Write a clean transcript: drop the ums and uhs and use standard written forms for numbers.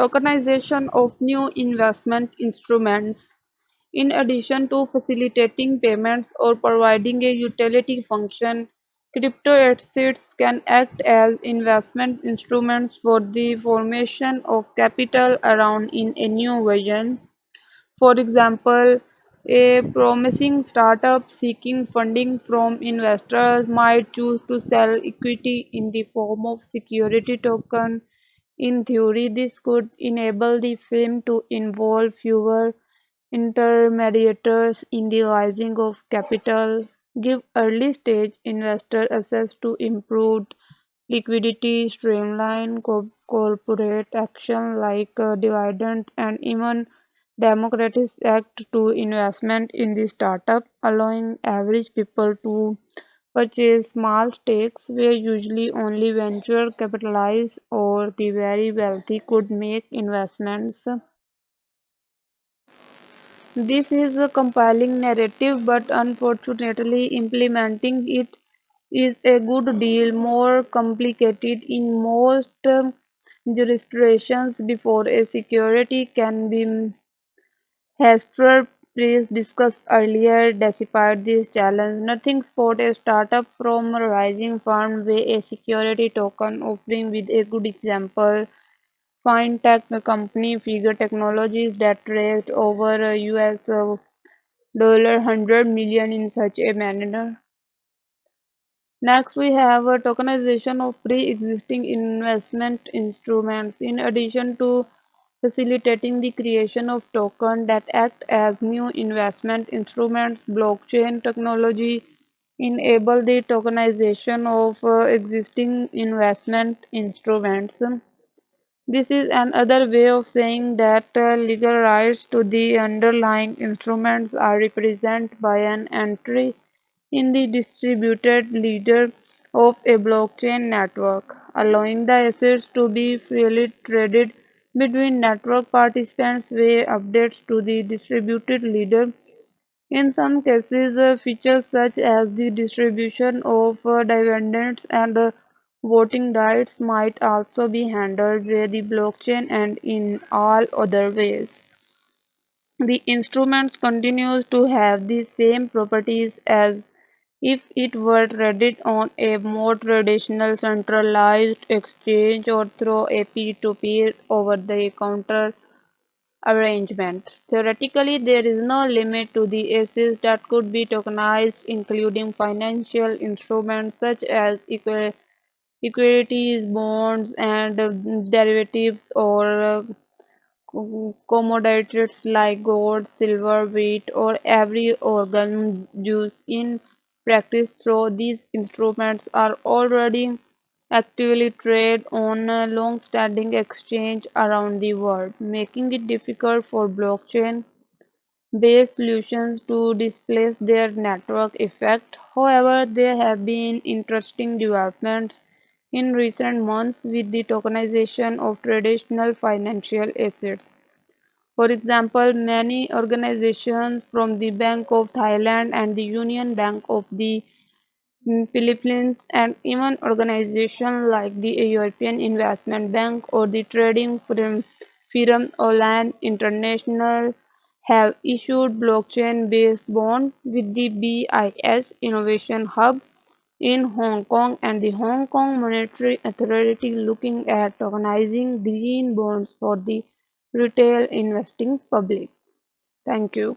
Tokenization of new investment instruments. In addition to facilitating payments or providing a utility function, crypto assets can act as investment instruments for the formation of capital around in a new vision. For example, a promising startup seeking funding from investors might choose to sell equity in the form of security token. In theory, this could enable the firm to involve fewer intermediators in the raising of capital, give early-stage investors access to improved liquidity, streamline corporate action like dividends, and even democratic act to investment in the startup, allowing average people to purchase small stakes where usually only venture capitalists or the very wealthy could make investments. This is a compelling narrative, but unfortunately, implementing it is a good deal more complicated in most jurisdictions before a security can be Hester Price discussed earlier. Despite this challenge, nothing stops a startup from a rising fund with a security token offering with a good example. Fintech company Figure Technologies that raised over US dollar 100 million in such a manner. Next, we have a tokenization of pre-existing investment instruments. In addition to facilitating the creation of tokens that act as new investment instruments, blockchain technology enable the tokenization of existing investment instruments. This is another way of saying that legal rights to the underlying instruments are represented by an entry in the distributed ledger of a blockchain network, allowing the assets to be freely traded between network participants via updates to the distributed ledger. In some cases, features such as the distribution of dividends and voting rights might also be handled via the blockchain, and in all other ways, the instrument continues to have the same properties as if it were traded on a more traditional centralized exchange or through a peer-to-peer over-the-counter arrangement. Theoretically, there is no limit to the assets that could be tokenized, including financial instruments such as equities, bonds, and derivatives, or commodities like gold, silver, wheat, or every organ used in practice through these instruments are already actively traded on a long-standing exchange around the world, making it difficult for blockchain based solutions to displace their network effect. However, there have been interesting developments in recent months with the tokenization of traditional financial assets. For example, many organizations from the Bank of Thailand and the Union Bank of the Philippines, and even organizations like the European Investment Bank or the trading firm Oland International, have issued blockchain-based bonds with the BIS Innovation Hub in Hong Kong and the Hong Kong Monetary Authority looking at tokenizing green bonds for the retail investing public. Thank you.